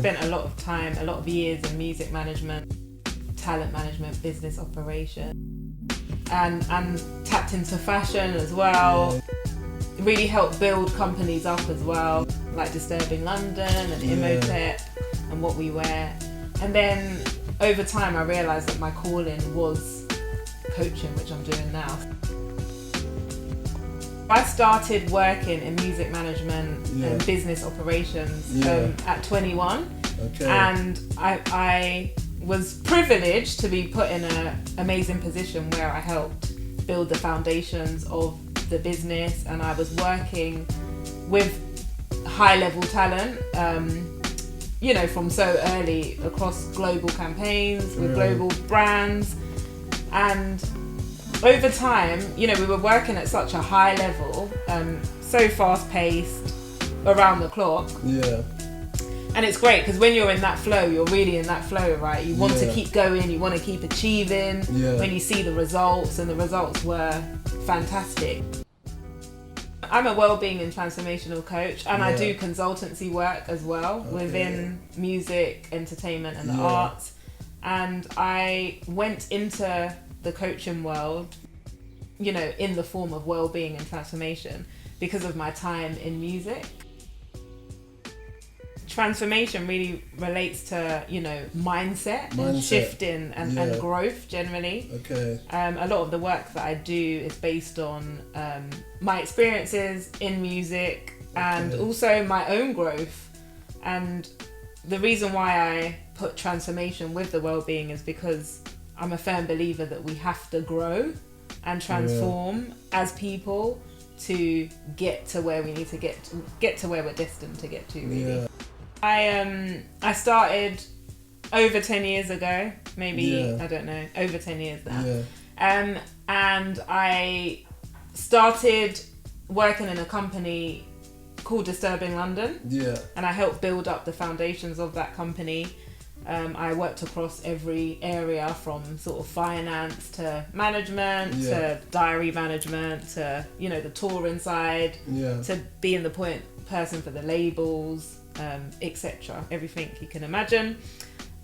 Spent a lot of time, a lot of years in music management, talent management, business operation, and tapped into fashion as well. Really helped build companies up as well, like Disturbing London and Imhotep and What We Wear. And then over time I realised that my calling was coaching, which I'm doing now. I started working in music management and business operations at 21, and I was privileged to be put in an amazing position where I helped build the foundations of the business, and I was working with high-level talent, from so early across global campaigns with global brands. And over time, we were working at such a high level, so fast-paced, around the clock. And it's great because when you're in that flow, you're really in that flow, right? You want to keep going, you want to keep achieving when you see the results, and the results were fantastic. I'm a wellbeing and transformational coach, and I do consultancy work as well within music, entertainment and the arts. And I went into the coaching world, in the form of wellbeing and transformation because of my time in music. Transformation really relates to, mindset and shifting and growth generally. A lot of the work that I do is based on my experiences in music and also my own growth. And the reason why I put transformation with the well-being is because I'm a firm believer that we have to grow and transform as people to get to where we need to get to where we're destined to get to, really. I started over 10 years ago, maybe, I don't know, over 10 years now. And I started working in a company called Disturbing London. And I helped build up the foundations of that company. I worked across every area from sort of finance to management to diary management to, the touring side to being the point person for the labels, etc. Everything you can imagine.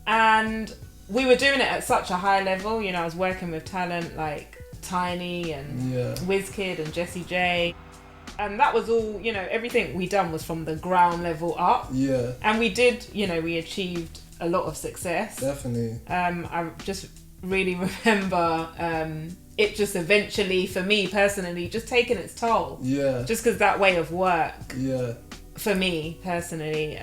And we were doing it at such a high level. I was working with talent like Tiny and Wizkid and Jessie J. And that was all, everything we done was from the ground level up. And we did, we achieved a lot of success. Definitely. I just really remember it just eventually, for me personally, just taking its toll. Just because that way of work, for me personally,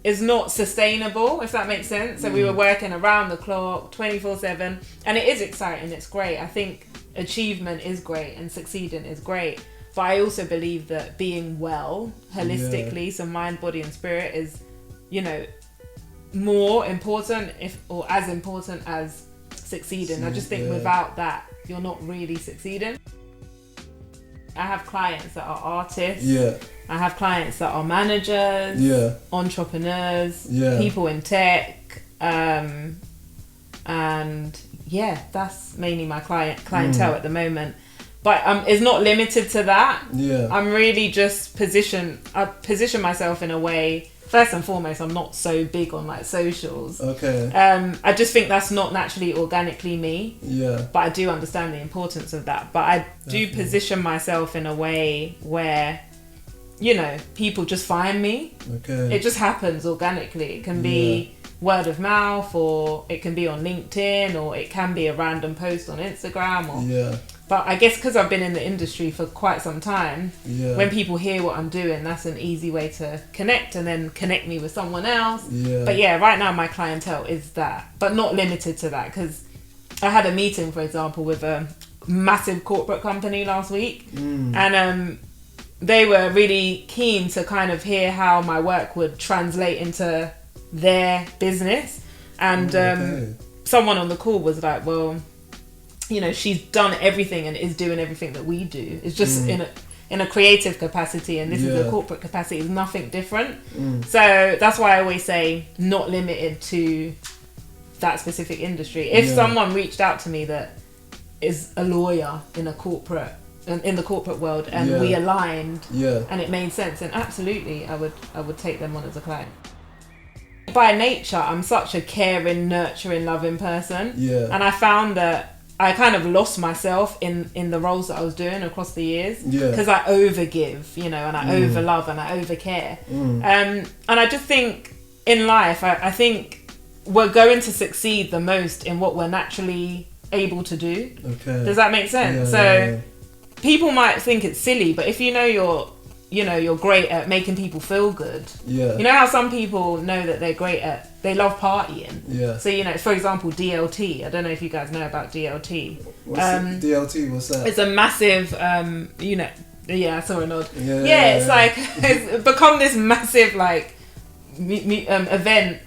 is not sustainable, if that makes sense. So we were working around the clock, 24/7, and it is exciting, it's great. I think achievement is great and succeeding is great. But I also believe that being well, holistically, so mind, body and spirit is, more important or as important as succeeding. I just think without that, you're not really succeeding. I have clients that are artists. I have clients that are managers, entrepreneurs, people in tech. And that's mainly my clientele at the moment. But it's not limited to that. I'm really just I position myself in a way. First and foremost, I'm not so big on like socials. I just think that's not naturally organically me. But I do understand the importance of that. But I do position myself in a way where, people just find me. It just happens organically. It can be word of mouth, or it can be on LinkedIn, or it can be a random post on Instagram, or but I guess because I've been in the industry for quite some time, when people hear what I'm doing, that's an easy way to connect and then connect me with someone else. But right now my clientele is that, but not limited to that, because I had a meeting, for example, with a massive corporate company last week, and they were really keen to kind of hear how my work would translate into their business. And someone on the call was like, well, she's done everything and is doing everything that we do. It's just in a creative capacity, and this is a corporate capacity. It's nothing different. So that's why I always say not limited to that specific industry. If someone reached out to me that is a lawyer in the corporate world, and we aligned and it made sense, and absolutely I would take them on as a client. by nature, I'm such a caring, nurturing, loving person. Yeah. And I found that I kind of lost myself in the roles that I was doing across the years. Yeah. Because I overgive, you know, and I overlove and I overcare. And I just think in life, I think we're going to succeed the most in what we're naturally able to do. Okay. Does that make sense? People might think it's silly, but if you know you're great at making people feel good. Yeah. You know how some people know that they love partying. Yeah. So, you know, for example, DLT. I don't know if you guys know about DLT. What's DLT? What's that? It's a massive, I saw a nod. Yeah. It's become this massive, like, event.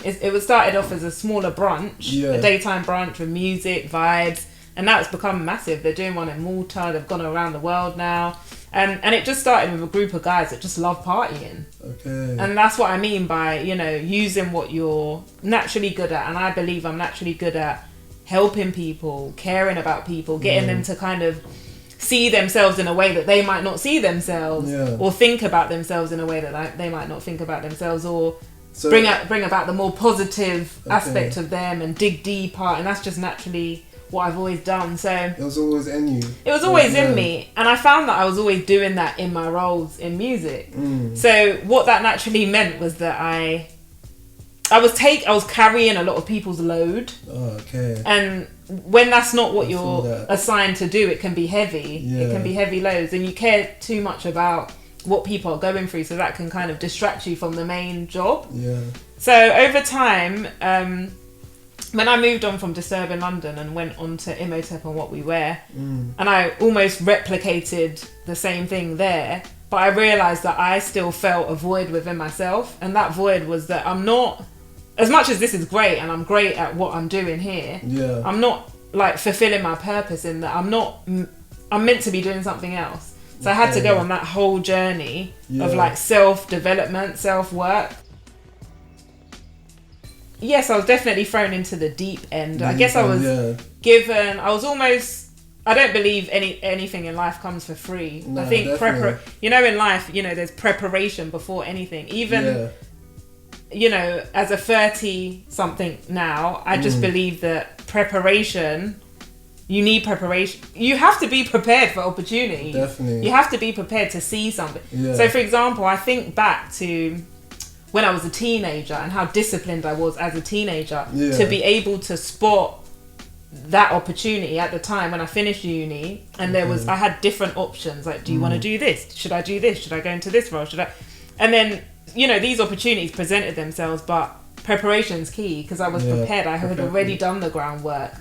It was started off as a smaller brunch, a daytime brunch with music, vibes, and now it's become massive. They're doing one in Malta. They've gone around the world now. And it just started with a group of guys that just love partying. Okay. And that's what I mean by, you know, using what you're naturally good at. And I believe I'm naturally good at helping people, caring about people, getting them to kind of see themselves in a way that they might not see themselves, or think about themselves in a way that they might not think about themselves, or bring about the more positive aspect of them and dig deeper. And that's just naturally what I've always done. So it was always in you. It was always in me, and I found that I was always doing that in my roles in music. So what that naturally meant was that I was carrying a lot of people's load. Oh, okay. And when that's not what you're assigned to do, it can be heavy. It can be heavy loads, and you care too much about what people are going through, so that can kind of distract you from the main job. Yeah. So over time, when I moved on from Disturb in London and went on to Imhotep and What We Wear, and I almost replicated the same thing there, but I realised that I still felt a void within myself, and that void was that I'm not, as much as this is great and I'm great at what I'm doing here, I'm not like fulfilling my purpose in that I'm meant to be doing something else. So I had to go on that whole journey of like self-development, self-work. Yes, I was definitely thrown into the deep end. I guess I was given, I don't believe anything in life comes for free. No, I think in life, there's preparation before anything. Even, as a 30-something now, I just believe that you need preparation. You have to be prepared for opportunity. Definitely. You have to be prepared to see something. Yeah. So, for example, I think back to when I was a teenager and how disciplined I was as a teenager to be able to spot that opportunity at the time when I finished uni, and I had different options, like, do you want to do this? Should I do this? Should I go into this role? And then, these opportunities presented themselves, but preparation's key, because I was prepared. I had already done the groundwork.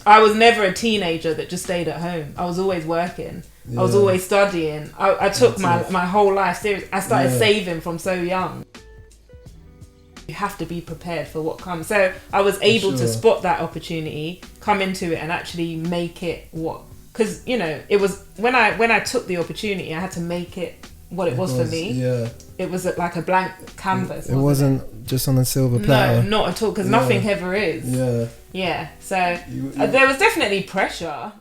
I was never a teenager that just stayed at home. I was always working. I was always studying. I took my whole life serious. I started saving from so young. You have to be prepared for what comes. So I was able to spot that opportunity, come into it, and actually make it because it was when I took the opportunity, I had to make it what it was for me. It was like a blank canvas. It wasn't just on a silver platter. No, not at all, because nothing ever is. So there was definitely pressure.